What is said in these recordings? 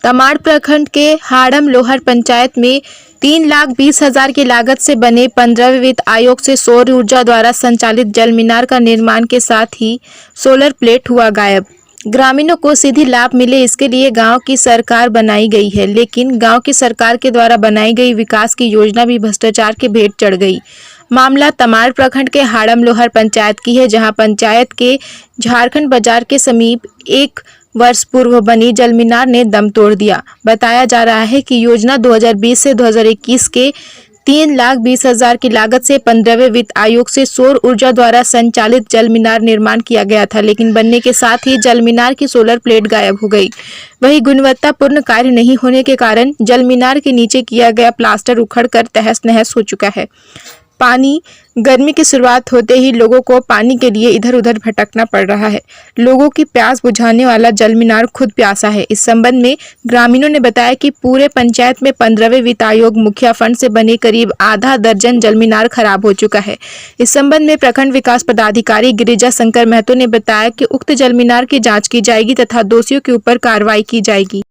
तमाड़ प्रखंड के हाड़म लोहर पंचायत में 3,20,000 की लागत से बने 15वें वित्त आयोग से सौर ऊर्जा द्वारा संचालित जल मीनार का निर्माण के साथ ही सोलर प्लेट हुआ गायब। ग्रामीणों को सीधी लाभ मिले इसके लिए गांव की सरकार बनाई गई है, लेकिन गांव की सरकार के द्वारा बनाई गई विकास की योजना भी भ्रष्टाचार के भेंट चढ़ गई। मामला तमाड़ प्रखंड के हाड़म लोहर पंचायत की है, जहां पंचायत के झारखंड बाजार के समीप 1 वर्ष पूर्व बनी जल मीनार ने दम तोड़ दिया। बताया जा रहा है कि योजना 2020 से 2021 के 3,20,000 की लागत से 15वें वित्त आयोग से सौर ऊर्जा द्वारा संचालित जल मीनार निर्माण किया गया था, लेकिन बनने के साथ ही जल मीनार की सोलर प्लेट गायब हो गई। वहीं गुणवत्तापूर्ण कार्य नहीं होने के कारण जल मीनार के नीचे किया गया प्लास्टर उखड़कर तहस नहस हो चुका है। पानी गर्मी की शुरुआत होते ही लोगों को पानी के लिए इधर उधर भटकना पड़ रहा है। लोगों की प्यास बुझाने वाला जल मीनार खुद प्यासा है। इस संबंध में ग्रामीणों ने बताया कि पूरे पंचायत में 15वें वित्त आयोग मुखिया फंड से बने करीब आधा दर्जन जल मीनार खराब हो चुका है। इस संबंध में प्रखंड विकास पदाधिकारी गिरिजा शंकर महतो ने बताया कि उक्त जल मीनार की जाँच की जाएगी तथा दोषियों के ऊपर कार्रवाई की जाएगी।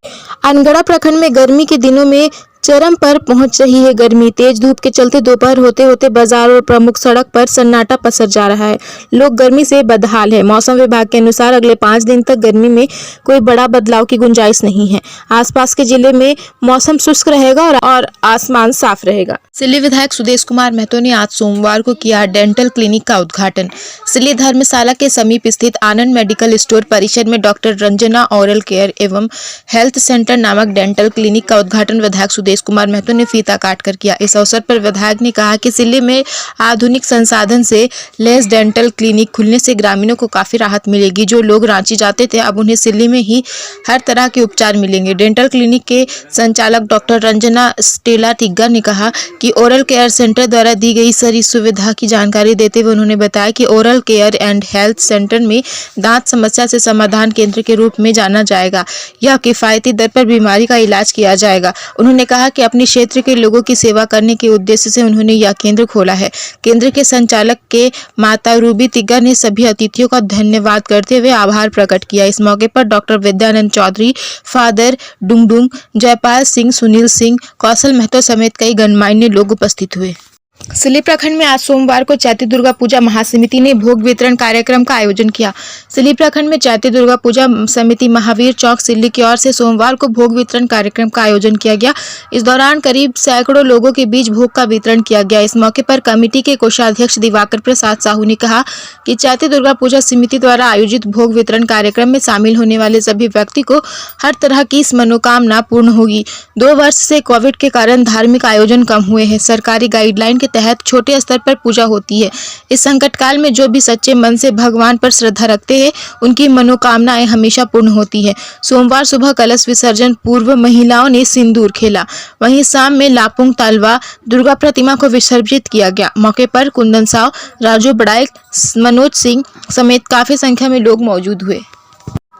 अनगढ़ा प्रखंड में गर्मी के दिनों में चरम पर पहुंच रही है गर्मी। तेज धूप के चलते दोपहर होते होते बाजार और प्रमुख सड़क पर सन्नाटा पसर जा रहा है। लोग गर्मी से बदहाल है। मौसम विभाग के अनुसार अगले 5 दिन तक गर्मी में कोई बड़ा बदलाव की गुंजाइश नहीं है। आसपास के जिले में मौसम शुष्क रहेगा और आसमान साफ रहेगा। सिल्ली विधायक सुदेश कुमार महतो ने आज सोमवार को किया डेंटल क्लिनिक का उद्घाटन। सिल्ली धर्मशाला के समीप स्थित आनंद मेडिकल स्टोर परिसर में डॉक्टर रंजना ओरल केयर एवं हेल्थ सेंटर नामक डेंटल क्लिनिक का उद्घाटन विधायक सुदेश कुमार महतो ने फीता काटकर किया। इस अवसर पर विधायक ने कहा कि सिल्ली में आधुनिक संसाधन से लैस डेंटल क्लिनिक खुलने से ग्रामीणों को काफी राहत मिलेगी। जो लोग रांची जाते थे अब उन्हें सिल्ली में ही हर तरह के उपचार मिलेंगे। डेंटल क्लिनिक के संचालक डॉक्टर रंजना स्टेला तिग्गा ने कहा कि ओरल केयर सेंटर द्वारा दी गई सारी सुविधा की जानकारी देते हुए उन्होंने बताया कि oral care and health centre में दांत समस्या से समाधान केंद्र के रूप में जाना जाएगा। यह किफायती दर पर बीमारी का इलाज किया जाएगा। उन्होंने कहा कि अपने क्षेत्र के लोगों की सेवा करने के उद्देश्य से उन्होंने यह केंद्र खोला है। केंद्र के संचालक के माता रूबी तिग्गा ने सभी अतिथियों का धन्यवाद करते हुए आभार प्रकट किया। इस मौके पर डॉक्टर विद्यानंद चौधरी, फादर डुंगडुंग, जयपाल सिंह, सुनील सिंह, कौशल महतो समेत कई गणमान्य लोग उपस्थित हुए। सिल्ली प्रखंड में आज सोमवार को चैती दुर्गा पूजा महासमिति ने भोग वितरण कार्यक्रम का आयोजन किया। सिल्ली प्रखंड में चैती दुर्गा पूजा समिति महावीर चौक सिल्ली की ओर से सोमवार को भोग वितरण कार्यक्रम का आयोजन किया गया। इस दौरान करीब सैकड़ों लोगों के बीच भोग का वितरण किया गया। इस मौके पर कमेटी के कोषाध्यक्ष दिवाकर प्रसाद साहू ने कहा कि चैती दुर्गा पूजा समिति द्वारा आयोजित भोग वितरण कार्यक्रम में शामिल होने वाले सभी व्यक्ति को हर तरह की मनोकामना पूर्ण होगी। 2 वर्ष से कोविड के कारण धार्मिक आयोजन कम हुए हैं। सरकारी गाइडलाइन के तहत छोटे स्तर पर पूजा होती है। इस संकट काल में जो भी सच्चे मन से भगवान पर श्रद्धा रखते हैं उनकी मनोकामनाएं हमेशा पूर्ण होती है। सोमवार सुबह कलश विसर्जन पूर्व महिलाओं ने सिंदूर खेला। वहीं शाम में लापुंग तालवा दुर्गा प्रतिमा को विसर्जित किया गया। मौके पर कुंदन साव, राजू बड़ाइक, मनोज सिंह समेत काफी संख्या में लोग मौजूद हुए।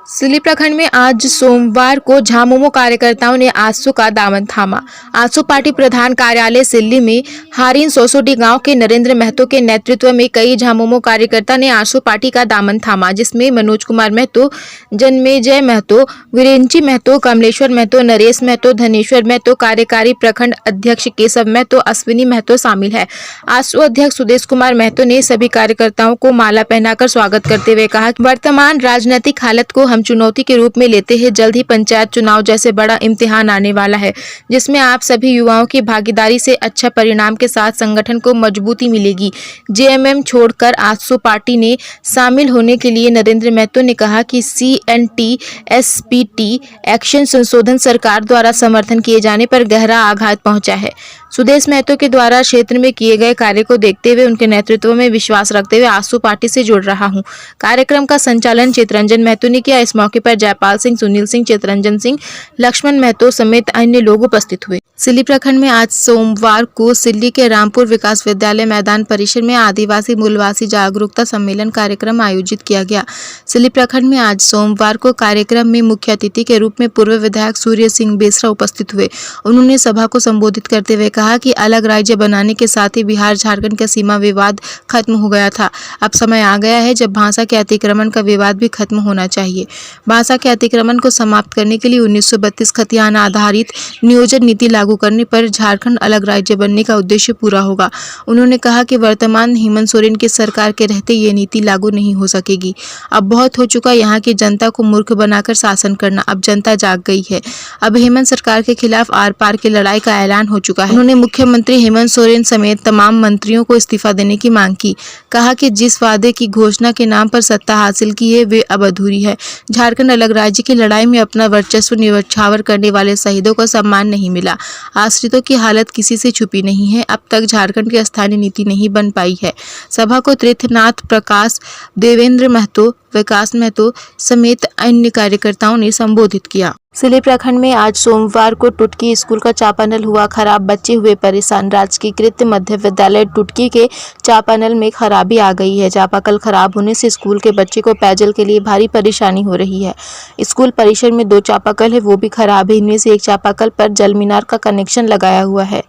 सिल्ली प्रखंड में आज सोमवार को झामुमो कार्यकर्ताओं ने आजसू का दामन थामा। आजसू पार्टी प्रधान कार्यालय सिल्ली में हारिन सोसोडी गांव के नरेंद्र महतो के नेतृत्व में कई झामुमो कार्यकर्ता ने आजसू पार्टी का दामन थामा, जिसमें मनोज कुमार महतो, जन्मेजय महतो, वीरेंची महतो, कमलेश्वर महतो, नरेश महतो, धनेश्वर महतो, कार्यकारी प्रखंड अध्यक्ष केशव महतो, अश्विनी महतो शामिल है। आजसू अध्यक्ष सुदेश कुमार महतो ने सभी कार्यकर्ताओं को माला पहनाकर स्वागत करते हुए कहा कि वर्तमान राजनीतिक हालत को हम चुनौती के रूप में लेते हैं। जल्द ही पंचायत चुनाव जैसे बड़ा इम्तिहान आने वाला है, जिसमें आप सभी युवाओं की भागीदारी से अच्छा परिणाम के साथ संगठन को मजबूती मिलेगी। जेएमएम छोड़कर आजसू पार्टी ने शामिल होने के लिए नरेंद्र महतो ने कहा कि CNT SPT एक्शन संशोधन सरकार द्वारा समर्थन किए जाने पर गहरा आघात पहुंचा है। सुदेश महतो के द्वारा क्षेत्र में किए गए कार्य को देखते हुए उनके नेतृत्व में विश्वास रखते हुए आजसू पार्टी से जुड़ रहा हूं। कार्यक्रम का संचालन चितरंजन महतो ने किया। इस मौके पर जयपाल सिंह, सुनील सिंह, चितरंजन सिंह, लक्ष्मण महतो समेत अन्य लोग उपस्थित हुए। सिल्ली प्रखंड में आज सोमवार को सिल्ली के रामपुर विकास विद्यालय मैदान परिसर में आदिवासी मूलवासी जागरूकता सम्मेलन कार्यक्रम आयोजित किया गया। सिल्ली प्रखंड में आज सोमवार को कार्यक्रम में मुख्य अतिथि के रूप में पूर्व विधायक सूर्य सिंह बेसरा उपस्थित हुए। उन्होंने सभा को संबोधित करते हुए कहा कि अलग राज्य बनाने के साथ ही बिहार झारखंड का सीमा विवाद खत्म हो गया था। अब समय आ गया है जब भाषा के अतिक्रमण का विवाद भी खत्म होना चाहिए। भाषा के अतिक्रमण को समाप्त करने के लिए 1932 खतियाना आधारित नियोजन नीति लागू करने पर झारखंड अलग राज्य बनने का उद्देश्य पूरा होगा। उन्होंने कहा कि वर्तमान हेमंत सोरेन की सरकार के रहते ये नीति लागू नहीं हो सकेगी। अब बहुत हो चुका यहाँ की जनता को मूर्ख बनाकर शासन करना। अब जनता जाग गई है। अब हेमंत सरकार के खिलाफ आर पार की लड़ाई का ऐलान हो चुका है। उन्होंने मुख्यमंत्री हेमंत सोरेन समेत तमाम मंत्रियों को इस्तीफा देने की मांग की। कहा कि जिस वादे की घोषणा के नाम पर सत्ता हासिल की है वे अब अधूरी है। झारखंड अलग राज्य की लड़ाई में अपना वर्चस्व न्यौछावर करने वाले शहीदों को सम्मान नहीं मिला। आश्रितों की हालत किसी से छुपी नहीं है। अब तक झारखंड की स्थानीय नीति नहीं बन पाई है। सभा को तीर्थनाथ प्रकाश, देवेंद्र महतो, विकास महतो समेत अन्य कार्यकर्ताओं ने संबोधित किया। सिल्ली प्रखंड में आज सोमवार को टुटकी स्कूल का चापानल हुआ खराब, बच्चे हुए परेशान। राजकीयकृत मध्य विद्यालय टुटकी के चापानल में खराबी आ गई है। चापाकल खराब होने से स्कूल के बच्चे को पेयजल के लिए भारी परेशानी हो रही है। स्कूल परिसर में 2 चापाकल है, वो भी खराब है। इनमें से एक चापाकल पर जल मीनार का कनेक्शन लगाया हुआ है,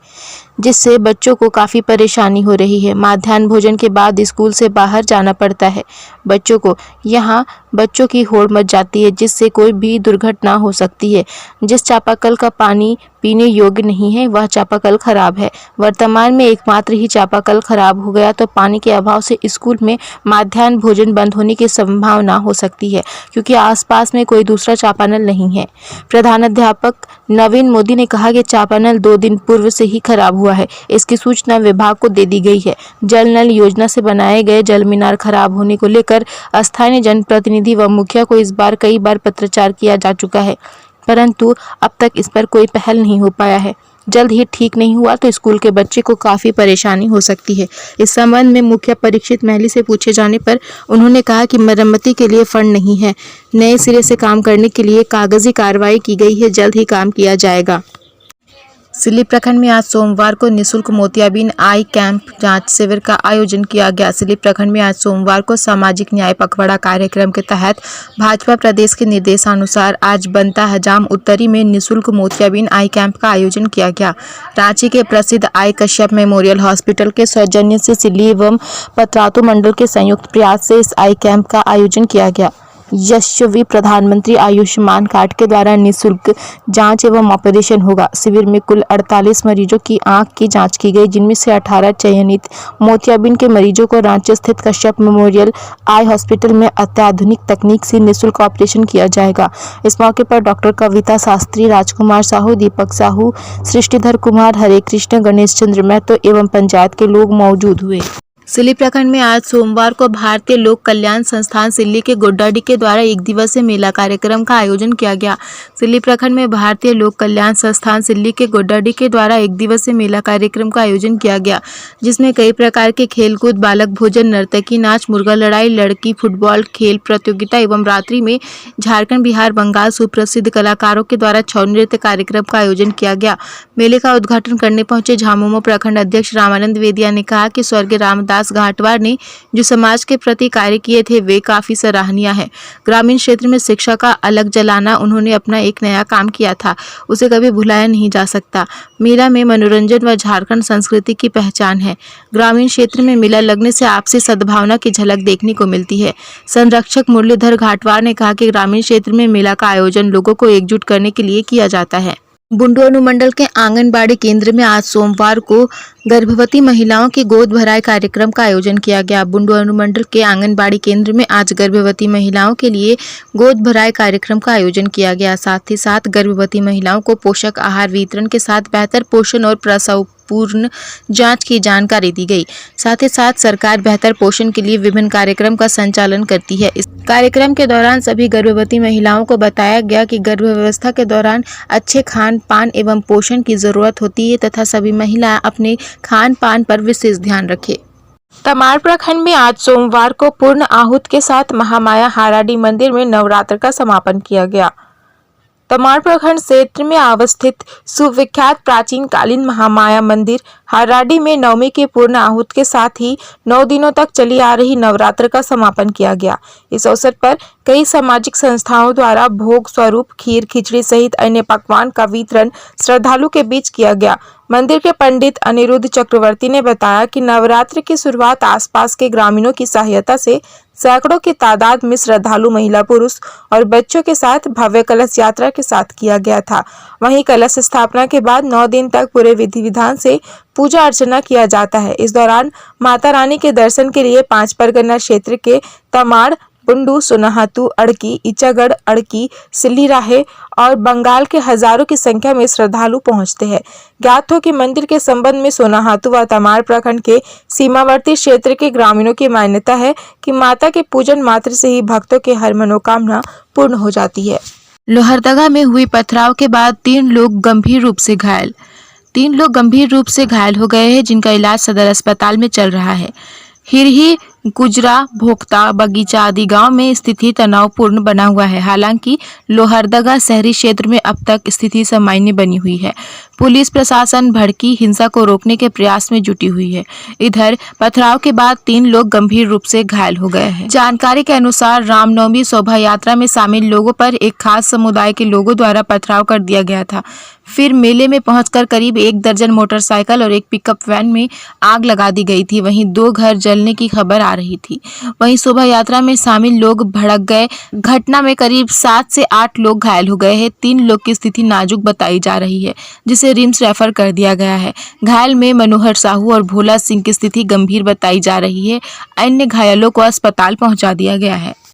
जिससे बच्चों को काफ़ी परेशानी हो रही है। मध्याह्न भोजन के बाद स्कूल से बाहर जाना पड़ता है बच्चों को। यहाँ बच्चों की होड़ मच जाती है, जिससे कोई भी दुर्घटना हो सकती है। जिस चापाकल का पानी पीने योग्य नहीं है वह चापाकल खराब है। वर्तमान में एकमात्र ही चापाकल खराब हो गया तो पानी के अभाव से स्कूल में मध्याह्न भोजन बंद होने की संभावना हो सकती है, क्योंकि आसपास में कोई दूसरा चापानल नहीं है। प्रधानाध्यापक नवीन मोदी ने कहा कि चापानल 2 दिन पूर्व से ही खराब हुआ है। इसकी सूचना विभाग को दे दी गई है। जल नल योजना से बनाए गए जल मीनार खराब होने को लेकर स्थानीय जनप्रतिनिधि व मुखिया को इस बार कई बार पत्राचार किया जा चुका है, परंतु अब तक इस पर कोई पहल नहीं हो पाया है। जल्द ही ठीक नहीं हुआ तो स्कूल के बच्चे को काफ़ी परेशानी हो सकती है। इस संबंध में मुख्य परीक्षित महली से पूछे जाने पर उन्होंने कहा कि मरम्मती के लिए फंड नहीं है। नए सिरे से काम करने के लिए कागजी कार्रवाई की गई है, जल्द ही काम किया जाएगा। सिल्ली प्रखंड में आज सोमवार को निःशुल्क मोतियाबिंद आई कैंप जांच शिविर का आयोजन किया गया। सिल्ली प्रखंड में आज सोमवार को सामाजिक न्याय पखवाड़ा कार्यक्रम के तहत भाजपा प्रदेश के निर्देशानुसार आज बनता हजाम उत्तरी में निःशुल्क मोतियाबिंद आई कैंप का आयोजन किया गया। रांची के प्रसिद्ध आई कश्यप मेमोरियल हॉस्पिटल के सौजन्य से सिल्ली एवं पतरातू मंडल के संयुक्त प्रयास से इस आई कैंप का आयोजन किया गया। यशस्वी प्रधानमंत्री आयुष्मान कार्ड के द्वारा निःशुल्क जांच एवं ऑपरेशन होगा। शिविर में कुल 48 मरीजों की आंख की जांच की गई, जिनमें से 18 चयनित मोतियाबिंद के मरीजों को रांची स्थित कश्यप मेमोरियल आई हॉस्पिटल में अत्याधुनिक तकनीक से निःशुल्क ऑपरेशन किया जाएगा। इस मौके पर डॉक्टर कविता शास्त्री, राजकुमार साहू, दीपक साहू, सृष्टिधर कुमार, हरे कृष्ण, गणेश चंद्र महतो एवं पंचायत के लोग मौजूद हुए। सिल्ली प्रखंड में आज सोमवार को भारतीय लोक कल्याण संस्थान सिल्ली के गोड्डाडी के द्वारा 1 दिवसीय मेला कार्यक्रम का आयोजन किया गया। सिल्ली प्रखंड में भारतीय लोक कल्याण संस्थान सिल्ली के गोड्डाडी के द्वारा 1 दिवसीय मेला कार्यक्रम का आयोजन किया गया, जिसमें कई प्रकार के खेलकूद, बालक भोजन, नर्तकी नाच, मुर्गा लड़ाई, लड़की फुटबॉल खेल प्रतियोगिता एवं रात्रि में झारखंड, बिहार, बंगाल सुप्रसिद्ध कलाकारों के द्वारा छऊ नृत्य कार्यक्रम का आयोजन किया गया। मेले का उद्घाटन करने पहुंचे झामुमो प्रखंड अध्यक्ष रामानंद वेदिया ने कहा कि स्वर्गीय रामदास घाटवार ने जो समाज के प्रति कार्य किए थे वे काफी सराहनीय है। ग्रामीण क्षेत्र में शिक्षा का अलग जलाना उन्होंने अपना एक नया काम किया था, उसे कभी भुलाया नहीं जा सकता। मेला में मनोरंजन व झारखंड संस्कृति की पहचान है। ग्रामीण क्षेत्र में मेला लगने से आपसी सद्भावना की झलक देखने को मिलती है। संरक्षक मुरलीधर घाटवार ने कहा कि ग्रामीण क्षेत्र में मेला का आयोजन लोगों को एकजुट करने के लिए किया जाता है। बुंडू अनुमंडल के आंगनबाड़ी केंद्र में आज सोमवार को गर्भवती महिलाओं की गोद भराई कार्यक्रम का आयोजन किया गया। बुंडू अनुमंडल के आंगनबाड़ी केंद्र में आज गर्भवती महिलाओं के लिए गोद भराई कार्यक्रम का आयोजन किया गया। साथ ही साथ गर्भवती महिलाओं को पोषक आहार वितरण के साथ बेहतर पोषण और प्रसव पूर्ण जांच की जानकारी दी गई। साथ ही साथ सरकार बेहतर पोषण के लिए विभिन्न कार्यक्रम का संचालन करती है। इस कार्यक्रम के दौरान सभी गर्भवती महिलाओं को बताया गया कि गर्भावस्था के दौरान अच्छे खान पान एवं पोषण की जरूरत होती है तथा सभी महिलाएं अपने खान पान पर विशेष ध्यान रखें। तमाड़ प्रखंड में आज सोमवार को पूर्ण आहूत के साथ महामाया हाराडी मंदिर में नवरात्र का समापन किया गया। तमाड़ प्रखंड क्षेत्र में अवस्थित सुविख्यात प्राचीन कालीन महामाया मंदिर हराडी में नवमी के पूर्ण आहूत के साथ ही 9 दिनों तक चली आ रही नवरात्र का समापन किया गया। इस अवसर पर कई सामाजिक संस्थाओं द्वारा भोग स्वरूप खीर खिचड़ी सहित अन्य पकवान का वितरण श्रद्धालु के बीच किया गया। मंदिर के पंडित अनिरुद्ध चक्रवर्ती ने बताया कि नवरात्र की शुरुआत आसपास के ग्रामीणों की सहायता से सैकड़ों की तादाद में श्रद्धालु महिला पुरुष और बच्चों के साथ भव्य कलश यात्रा के साथ किया गया था। वहीं कलश स्थापना के बाद 9 दिन तक पूरे विधि विधान से पूजा अर्चना किया जाता है। इस दौरान माता रानी के दर्शन के लिए 5 परगना क्षेत्र के तमाड़, बुंडू, सोनाहातू, अड़की, ईचागढ़, अड़की, सिल्लीराहे और बंगाल के हजारों की संख्या में श्रद्धालु पहुंचते हैं। ज्ञात हो कि मंदिर के संबंध में सोनाहातू व तमाड़ प्रखंड के सीमावर्ती क्षेत्र के ग्रामीणों की मान्यता है कि माता के पूजन मात्र से ही भक्तों की हर मनोकामना पूर्ण हो जाती है। लोहरदगा में हुई पथराव के बाद 3 लोग गंभीर रूप से घायल हो गए हैं, जिनका इलाज सदर अस्पताल में चल रहा है। हिरही, गुजरा, भोक्ता, बगीचा आदि गांव में स्थिति तनावपूर्ण बना हुआ है। हालांकि लोहरदगा शहरी क्षेत्र में अब तक स्थिति सामान्य बनी हुई है। पुलिस प्रशासन भड़की हिंसा को रोकने के प्रयास में जुटी हुई है। इधर पथराव के बाद 3 लोग गंभीर रूप से घायल हो गए हैं। जानकारी के अनुसार रामनवमी शोभा यात्रा में शामिल लोगों पर एक खास समुदाय के लोगों द्वारा पथराव कर दिया गया था। फिर मेले में पहुंचकर करीब 1 दर्जन मोटरसाइकिल और एक पिकअप वैन में आग लगा दी गई थी। वहीं 2 घर जलने की खबर आ रही थी। वहीं शोभा यात्रा में शामिल लोग भड़क गए। घटना में करीब 7 से 8 लोग घायल हो गए हैं। 3 लोग की स्थिति नाजुक बताई जा रही है, जिसे रिम्स रेफर कर दिया गया है। घायल में मनोहर साहू और भोला सिंह की स्थिति गंभीर बताई जा रही है। अन्य घायलों को अस्पताल पहुंचा दिया गया है।